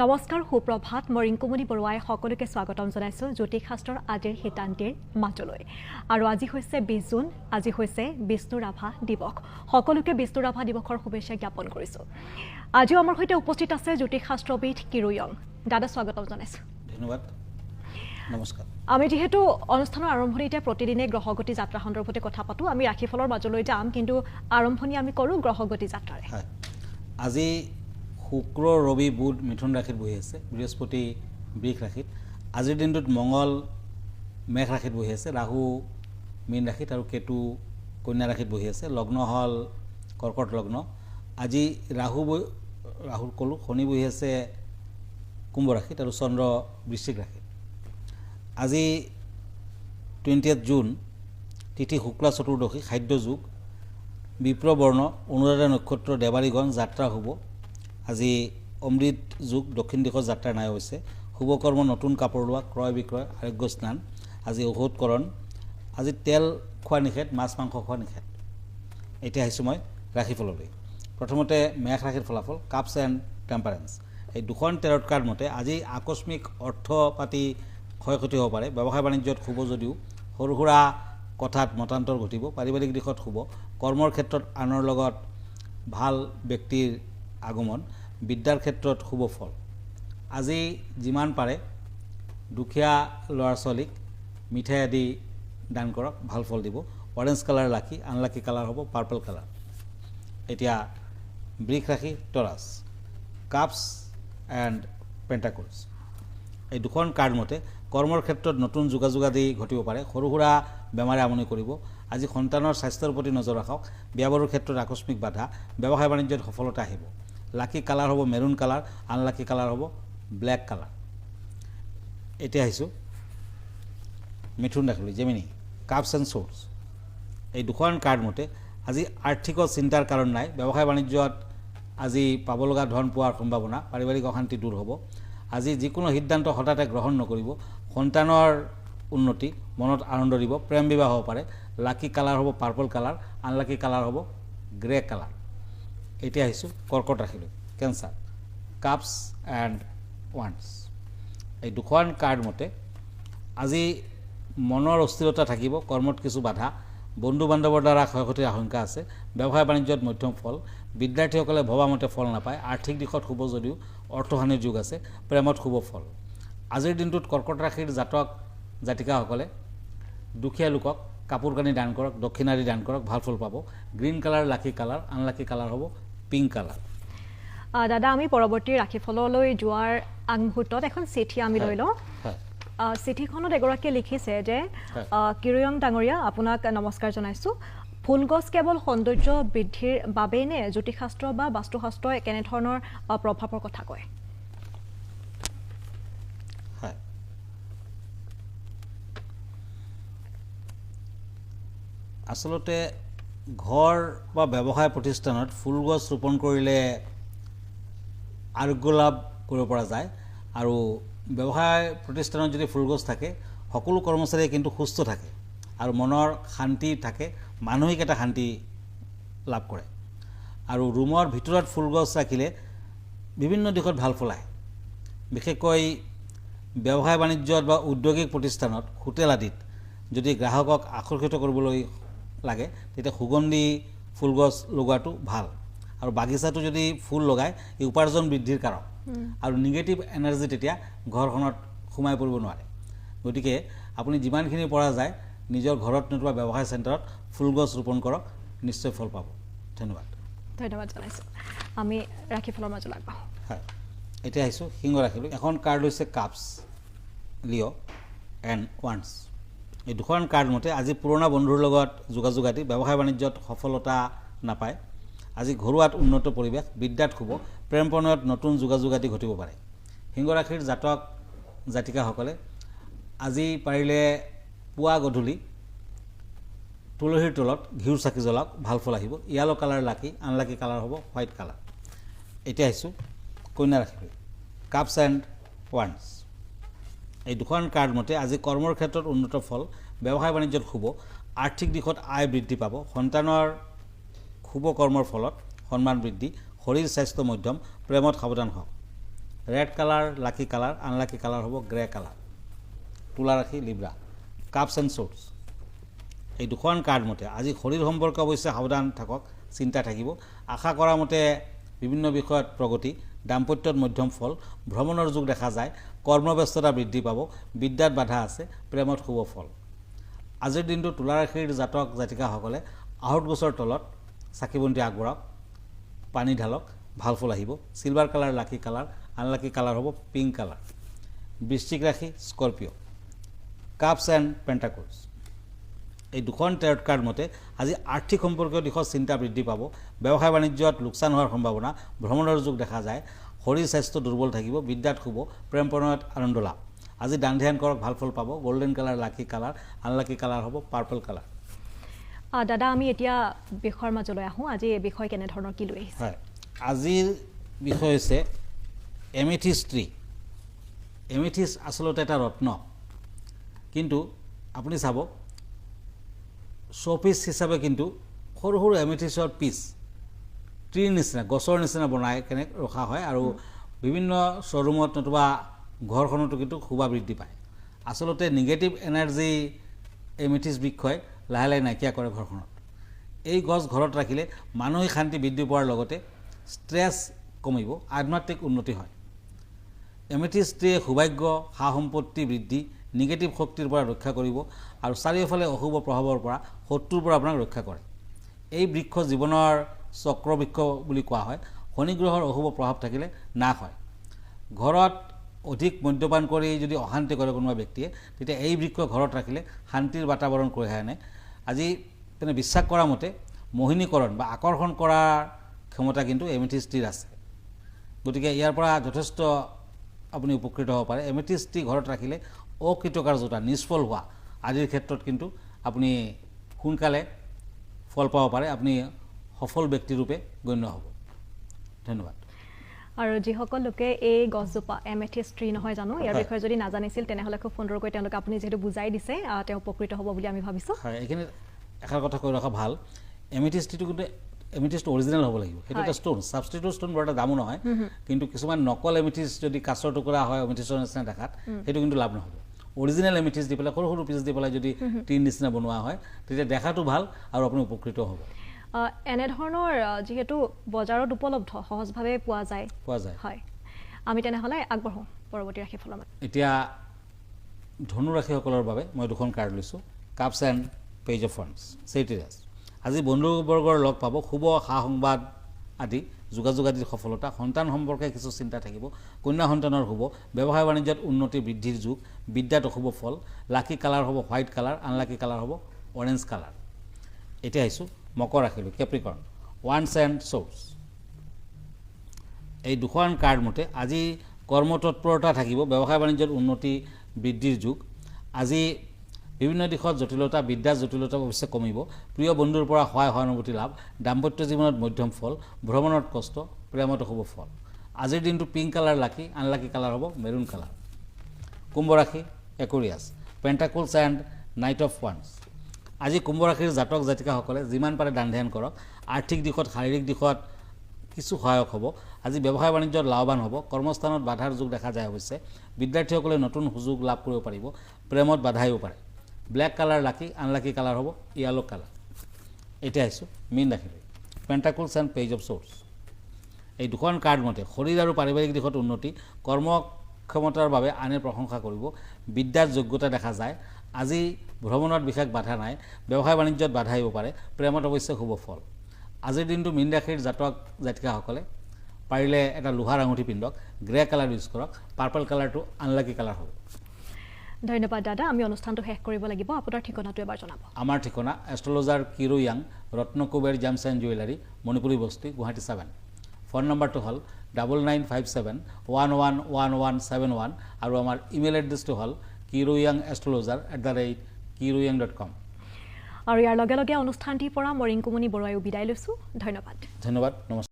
নমস্কাৰ সুপ্ৰভাত মই ৰিংকুমণি বৰুৱাই সকলোকে স্বাগতম জনাইছোঁ জ্যোতিষশাস্ত্ৰৰ আজিৰ হিতান্তিৰ মাজলৈ আৰু আজি হৈছে 20 জুন আজি হৈছে বিষ্ণু ৰাভা দিৱস সকলোকে বিষ্ণু ৰাভা দিৱসৰ শুভেচ্ছা জ্ঞাপন কৰিছোঁ আজিও আমাৰ সৈতে উপস্থিত আছে জ্যোতিষশাস্ত্ৰবিদ কিৰুয়ং দাদা স্বাগতম জনাইছোঁ ধন্যবাদ নমস্কাৰ আমি যেহেতু অনুষ্ঠানৰ আৰম্ভণিতে প্ৰতিদিনে গ্ৰহগতি যাত্ৰা সন্দৰ্ভতে কথা পাতো আমি ৰাখিফলৰ মাজলৈ যাম কিন্তু আৰম্ভণি আমি কৰোঁ গ্ৰহগতি যাত্ৰাৰে হয় আজি শুক্ৰ ৰবি বুধ মিথুন ৰাশিত বহি আছে বৃহস্পতি বৃষ ৰাশিত আজিৰ দিনটোত মঙ্গল মেঘ ৰাশিত বহি আছে ৰাহু মীন ৰাশিত আৰু কেতু কন্যা ৰাশিত বহি আছে লগ্ন হল কৰ্কট লগ্ন আজি ৰাহুৰ কলো শনি বহি আছে কুম্ভ ৰাশিত আৰু চন্দ্ৰ বৃশ্চিক ৰাশিত আজি 20 জুন তিথি শুক্লা চতুৰ্দশী খাদ্য যোগ বিপ্ৰবৰ্ণ অনুৰাধা নক্ষত্ৰ দেৱালীগণ যাত্ৰা হ'ব আজি অমৃত যুগ দক্ষিণ দিশৰ যাত্ৰা নাই হৈছে শুভকৰ্ম নতুন কাপোৰ লোৱা ক্ৰয় বিক্ৰয় আৰোগ্য স্নান আজি ঔষধকৰণ আজি তেল খোৱা নিষেধ মাছ মাংস খোৱা নিষেধ এতিয়া আহিছোঁ মই ৰাশিফললৈ প্ৰথমতে মেঘ ৰাশিৰ ফলাফল কাপছ এণ্ড টেম্পাৰেন্স এই দুখন টেৰট কাৰ্ড মতে আজি আকস্মিক অৰ্থ পাতি ক্ষয় ক্ষতি হ'ব পাৰে ব্যৱসায় বাণিজ্যত শুভ যদিও সৰু সুৰা কথাত মতান্তৰ ঘটিব পাৰিবাৰিক দিশত শুভ কৰ্মৰ ক্ষেত্ৰত আনৰ লগত ভাল ব্যক্তিৰ আগমন বিদ্যাৰ ক্ষেত্ৰত শুভ ফল আজি যিমান পাৰে দুখীয়া ল'ৰা ছোৱালীক মিঠাই আদি দান কৰক ভাল ফল দিব অৰেঞ্জ কালাৰ লাকি আনলাকি কালাৰ হ'ব পাৰ্পল কালাৰ এতিয়া বৃষ ৰাশি টৰাছ কাপছ এণ্ড পেণ্টাকলছ এই দুখন কাৰ্ড মতে কৰ্মৰ ক্ষেত্ৰত নতুন যোগাযোগ আদি ঘটিব পাৰে সৰু সুৰা বেমাৰে আমনি কৰিব আজি সন্তানৰ স্বাস্থ্যৰ প্ৰতি নজৰ ৰাখক বিয়া বাৰুৰ ক্ষেত্ৰত আকস্মিক বাধা ব্যৱসায় বাণিজ্যত সফলতা আহিব লাকি কালাৰ হ'ব মেৰুন কালাৰ আনলাকি কালাৰ হ'ব ব্লেক কালাৰ এতিয়া আহিছোঁ মিথুন ৰাশিলৈ জেমিনি কাপছ এণ্ড শ্বৰ্টছ এই দুখন কাৰ্ড মতে আজি আৰ্থিক চিন্তাৰ কাৰণ নাই ব্যৱসায় বাণিজ্যত আজি পাব লগা ধন পোৱাৰ সম্ভাৱনা পাৰিবাৰিক অশান্তি দূৰ হ'ব আজি যিকোনো সিদ্ধান্ত হঠাতে গ্ৰহণ নকৰিব সন্তানৰ উন্নতি মনত আনন্দ দিব প্ৰেম বিবাহ হ'ব পাৰে লাকি কালাৰ হ'ব পাৰ্পল কালাৰ আনলাকি কালাৰ হ'ব গ্ৰে কালাৰ এতিয়া আহিছোঁ কৰ্কট ৰাশিলৈ কেঞ্চাৰ কাপছ এণ্ড ওৱান্স এই দুখন কাৰ্ড মতে আজি মনৰ অস্থিৰতা থাকিব কৰ্মত কিছু বাধা বন্ধু বান্ধৱৰ দ্বাৰা ক্ষয় ক্ষতিৰ আশংকা আছে ব্যৱসায় বাণিজ্যত মধ্যম ফল বিদ্যাৰ্থীসকলে ভবামতে ফল নাপায় আৰ্থিক দিশত শুভ যদিও অৰ্থহানিৰ যুগ আছে প্ৰেমত শুভ ফল আজিৰ দিনটোত কৰ্কট ৰাশিৰ জাতক জাতিকাসকলে দুখীয়া লোকক কাপোৰ কানি দান কৰক দক্ষিণাদি দান কৰক ভাল ফল পাব গ্ৰীণ কালাৰ লাকি কালাৰ আনলাকি কালাৰ হ'ব পিংক কালাৰ দাদা আমি পৰৱৰ্তী ৰাশিফললৈ যোৱাৰ আগমুহূৰ্তত এখন চিঠি আমি লৈ লওঁ চিঠিখনত এগৰাকীয়ে লিখিছে যে কিৰুয়ং ডাঙৰীয়া আপোনাক নমস্কাৰ জনাইছোঁ ফুলগছ কেৱল সৌন্দৰ্য বৃদ্ধিৰ বাবেই নে জ্যোতিষশাস্ত্ৰ বা বাস্তুশাস্ত্ৰই কেনেধৰণৰ প্ৰভাৱৰ কথা কয় আচলতে ঘৰ বা ব্যৱসায় প্ৰতিষ্ঠানত ফুলগছ ৰোপণ কৰিলে আৰোগ্য লাভ কৰিব পৰা যায় আৰু ব্যৱসায় প্ৰতিষ্ঠানত যদি ফুলগছ থাকে সকলো কৰ্মচাৰীয়ে কিন্তু সুস্থ থাকে আৰু মনৰ শান্তি থাকে মানসিক এটা শান্তি লাভ কৰে আৰু ৰুমৰ ভিতৰত ফুলগছ ৰাখিলে বিভিন্ন দিশত ভাল ফল আহে বিশেষকৈ ব্যৱসায় বাণিজ্যত বা ঔদ্যোগিক প্ৰতিষ্ঠানত হোটেল আদিত যদি গ্ৰাহকক আকৰ্ষিত কৰিবলৈ লাগে তেতিয়া সুগন্ধি ফুলগছ লগোৱাটো ভাল আৰু বাগিচাটো যদি ফুল লগায় ই উপাৰ্জন বৃদ্ধিৰ কাৰক আৰু নিগেটিভ এনাৰ্জি তেতিয়া ঘৰখনত সোমাই পৰিব নোৱাৰে গতিকে আপুনি যিমানখিনি পৰা যায় নিজৰ ঘৰত নতুবা ব্যৱসায় চেণ্টাৰত ফুলগছ ৰোপণ কৰক নিশ্চয় ফল পাব ধন্যবাদ জনাইছোঁ আমি ৰাশিফলৰ মাজলৈ আগবাঢ়োঁ হয় এতিয়া আহিছোঁ সিংহ ৰাশিলৈ এখন কাৰ্ড হৈছে কাপছ লিঅ' এণ্ড ওৱান্স এই দুখন কাৰ্ড মতে আজি পুৰণা বন্ধুৰ লগত যোগাযোগ আদি ব্যৱসায় বাণিজ্যত সফলতা নাপায় আজি ঘৰুৱাত উন্নত পৰিৱেশ বিদ্যাত শুভ প্ৰেম প্ৰণয়ত নতুন যোগাযোগ আদি ঘটিব পাৰে সিংহ ৰাশিৰ জাতক জাতিকাসকলে আজি পাৰিলে পুৱা গধূলি তুলসীৰ তলত ঘিউৰ চাকি জ্বলাওক ভাল ফল আহিব য়েলো কালাৰ লাকি আনলাকি কালাৰ হ'ব হোৱাইট কালাৰ এতিয়া আহিছোঁ কন্যা ৰাশিলৈ কাপছ এণ্ড ওৱান্স এই দুখন কাৰ্ড মতে আজি কৰ্মৰ ক্ষেত্ৰত উন্নত ফল ব্যৱসায় বাণিজ্যত শুভ আৰ্থিক দিশত আয় বৃদ্ধি পাব সন্তানৰ শুভ কৰ্মৰ ফলত সন্মান বৃদ্ধি শৰীৰ স্বাস্থ্য মধ্যম প্ৰেমত সাৱধান হওক ৰেড কালাৰ লাকি কালাৰ, আনলাকি কালাৰ হ'ব গ্ৰে কালাৰ। তুলা ৰাশি লিব্ৰা। কাপছ এণ্ড শ্বৰ্টছ, এই দুখন কাৰ্ড মতে আজি শৰীৰ সম্পৰ্কে অৱশ্যে সাৱধান থাকক, চিন্তা থাকিব। আশা কৰা মতে বিভিন্ন বিষয়ত প্ৰগতি, দাম্পত্যত মধ্যম ফল, ভ্ৰমণৰ যোগ দেখা যায়, কৰ্মব্যস্ততা বৃদ্ধি পাব, বিদ্যাত বাধা আছে, প্ৰেমত শুভ ফল। আজিৰ দিনটো তুলা ৰাশিৰ জাতক জাতিকাসকলে আহত গছৰ তলত চাকিবন্তি আগবঢ়াওক, পানী ঢালক, ভাল ফল আহিব। চিলভাৰ কালাৰ লাকি কালাৰ, আনলাকি কালাৰ হ'ব পিংক কালাৰ। বৃশ্চিক ৰাশি স্কৰপিঅ'। কাপছ এণ্ড পেণ্টাকলছ, এই দুখন টেৰট কাৰ্ড মতে আজি আৰ্থিক সম্পৰ্কীয় দিশত চিন্তা বৃদ্ধি পাব, ব্যৱসায় বাণিজ্যত লোকচান হোৱাৰ সম্ভাৱনা, ভ্ৰমণৰ যোগ দেখা যায়, শৰীৰ স্বাস্থ্য দুৰ্বল থাকিব, বিদ্যাত শুভ, প্ৰেম প্ৰণয়ত আনন্দ লাভ। আজি দান ধ্যান কৰক, ভাল ফল পাব। গল্ডেন কালাৰ লাকি কালাৰ, আনলাকি কালাৰ হ'ব পাৰ্পল কালাৰ। দাদা আমি এতিয়া বিষয়ৰ মাজলৈ আহোঁ। আজি এই বিষয় কেনেধৰণৰ কি লৈ আহিছে? হয়, আজিৰ বিষয় হৈছে এমেথিষ্ট ট্ৰী। এমেথিষ্ট আচলতে এটা ৰত্ন, কিন্তু আপুনি চাব শ্ব'পিচ হিচাপে কিন্তু সৰু সৰু এমেথিষ্টৰ পিচ ট্ৰীৰ নিচিনা, গছৰ নিচিনা বনাই কেনে ৰখা হয়, আৰু বিভিন্ন শ্ব'ৰুমত নতুবা ঘৰখনতো কিন্তু শোভা বৃদ্ধি পায়। আচলতে নিগেটিভ এনাৰ্জি এমেথিষ্ট বৃক্ষই লাহে লাহে নাইকিয়া কৰে ঘৰখনত। এই গছ ঘৰত ৰাখিলে মানসিক শান্তি বৃদ্ধি পোৱাৰ লগতে ষ্ট্ৰেছ কমিব, আধ্যাত্মিক উন্নতি হয়। এমেথিষ্ট ট্ৰীয়ে সৌভাগ্য, সা সম্পত্তি বৃদ্ধি, নিগেটিভ শক্তিৰ পৰা ৰক্ষা কৰিব, আৰু চাৰিওফালে অশুভ প্ৰভাৱৰ পৰা, শত্ৰুৰ পৰা আপোনাক ৰক্ষা কৰে। এই বৃক্ষ জীৱনৰ চক্ৰবৃক্ষ বুলি কোৱা হয়। শনি গ্ৰহৰ অশুভ প্ৰভাৱ থাকিলে নাশ হয়। ঘৰত অধিক মদ্যপান কৰি যদি অশান্তি কৰে কোনোবা ব্যক্তিয়ে, তেতিয়া এই বৃক্ষ ঘৰত ৰাখিলে শান্তিৰ বাতাবৰণ কঢ়িয়াই আনে। আজি তেনে বিশ্বাস কৰা মতে মোহিনীকৰণ বা আকৰ্ষণ কৰাৰ ক্ষমতা কিন্তু এমেথিষ্ট ট্ৰীৰ আছে। গতিকে ইয়াৰ পৰা যথেষ্ট আপুনি উপকৃত হ'ব পাৰে। এমেথিষ্ট ট্ৰী ঘৰত ৰাখিলে অকৃতকাৰ্যতা, নিষ্ফল হোৱা আদিৰ ক্ষেত্ৰত কিন্তু আপুনি সোনকালে ফল পাব পাৰে, আপুনি সফল ব্যক্তিৰূপে গণ্য হ'ব। ধন্যবাদ। আৰু যিসকল লোকে এই গছজোপা এমেথিষ্ট ট্ৰী নহয় জানো, ইয়াৰ বিষয়ে যদি নাজানিছিল তেনেহ'লে খুব সুন্দৰকৈ তেওঁলোকে আপুনি যিহেতু বুজাই দিছে, তেওঁ উপকৃত হ'ব বুলি আমি ভাবিছোঁ। হয়, এইখিনি এষাৰ কথা কৈ ৰখা ভাল। এমেথিষ্ট ট্ৰীটো কিন্তু এমেথিষ্ট অৰিজিনেল হ'ব লাগিব। সেইটো এটা ষ্ট'ন, ছাবষ্টিটিউট ষ্ট'ন, বৰ এটা দামো নহয়। কিন্তু কিছুমান নকল এমেথিষ্ট যদি কাছৰ টুকুৰা হয় এমেথিষ্টৰ নিচিনা দেখাত, সেইটো কিন্তু লাভ নহ'ব। অৰিজিনেল এমেথিষ্ট দি পেলাই সৰু সৰু পিচ দি পেলাই যদি ট্ৰীৰ নিচিনা বনোৱা হয়, তেতিয়া দেখাটো ভাল আৰু আপুনি উপকৃত হ'ব। এনেধৰণৰ যিহেতু বজাৰত উপলব্ধ, সহজভাৱে পোৱা যায়। হয়, আমি তেনেহ'লে আগবাঢ়োঁ পৰৱৰ্তী ৰাশিফলৰ মাজত। এতিয়া ধনু ৰাশিসকলৰ বাবে মই দুখন কাৰ্ড লৈছোঁ, কাপছ এণ্ড পেজ অফ ৱাণ্ডছ, চেইটিৰাছ। আজি বন্ধুবৰ্গৰ লগ পাব, শুভ সা সংবাদ আদি, যোগাযোগ আদিৰ সফলতা, সন্তান সম্পৰ্কে কিছু চিন্তা থাকিব, কন্যা সন্তানৰ শুভ, ব্যৱসায় বাণিজ্যত উন্নতি বৃদ্ধিৰ যুগ, বিদ্যাত অশুভ ফল। লাকি কালাৰ হ'ব হোৱাইট কালাৰ, আনলাকি কালাৰ হ'ব অৰেঞ্জ কালাৰ। এতিয়া আহিছোঁ মকৰ ৰাখিলোঁ, কেপ্ৰিকৰ্ণ। ওৱান্স এণ্ড শ্বৰ্টছ, এই দুখন কাৰ্ড মতে আজি কৰ্মতৎপৰতা থাকিব, ব্যৱসায় বাণিজ্যত উন্নতি বৃদ্ধিৰ যুগ। আজি বিভিন্ন দিশত জটিলতা, বিদ্যাৰ জটিলতা অৱশ্যে কমিব, প্ৰিয় বন্ধুৰ পৰা সহায় সহানুভূতি লাভ, দাম্পত্য জীৱনত মধ্যম ফল, ভ্ৰমণত কষ্ট, প্ৰেমত অশুভ ফল। আজিৰ দিনটো পিংক কালাৰ লাকি, আনলাকি কালাৰ হ'ব মেৰুণ কালাৰ। কুম্ভ ৰাশি একুৰিয়াছ, পেণ্টাকলছ এণ্ড নাইট অফ ৱাণ্ডছ। আজি কুম্ভ ৰাশিৰ জাতক জাতিকাসকলে যিমান পাৰে দান ধ্যান কৰক, আৰ্থিক দিশত শাৰীৰিক দিশত কিছু সহায়ক হ'ব। আজি ব্যৱসায় বাণিজ্যত লাভৱান হ'ব, কৰ্মস্থানত বাধাৰ যুগ দেখা যায় অৱশ্যে, বিদ্যাৰ্থীসকলে নতুন সুযোগ লাভ কৰিব পাৰিব, প্ৰেমত বাধা আহিব পাৰে। ব্লেক কালাৰ লাকি, আনলাকি কালাৰ হ'ব য়েল্ল' কালাৰ। এতিয়া আহিছোঁ মীন ৰাশিলৈ, পেণ্টাকলছ এণ্ড পেজ অফ শ্বৰ্টছ। এই দুখন কাৰ্ড মতে শৰীৰ আৰু পাৰিবাৰিক দিশত উন্নতি, কৰ্মক্ষমতাৰ বাবে আনে প্ৰশংসা কৰিব, বিদ্যাৰ যোগ্যতা দেখা যায়। আজি ভ্ৰমণত বিশেষ বাধা নাই, ব্যৱসায় বাণিজ্যত বাধা আহিব পাৰে, প্ৰেমত অৱশ্যে শুভ ফল। আজিৰ দিনটো মীন ৰাশিৰ জাতক জাতিকাসকলে পাৰিলে এটা লোহাৰ আঙুঠি পিন্ধক, গ্ৰে কালাৰ ইউজ কৰক, পাৰ্পল কালাৰটো আনলাকি কালাৰ হ'ব। ধন্যবাদ দাদা, আমি অনুষ্ঠানটো শেষ কৰিব লাগিব। আপোনাৰ ঠিকনাটো এবাৰ জনাব। আমাৰ ঠিকনা astrologer Kiro Yang, Ratnakuber gems and jewellery, Manipuri Basti, Guwahati 7। Phone নম্বৰটো হ'ল 9957111171 আৰু আমাৰ ইমেইল এড্ৰেছটো হ'ল kiroyangastrologer@kiroyang.com। আৰু ইয়াৰ লগে লগে অনুষ্ঠানটিৰ পৰা মই ৰিংকুমণি বৰুৱাইও বিদায় লৈছোঁ। ধন্যবাদ। নমস্কাৰ।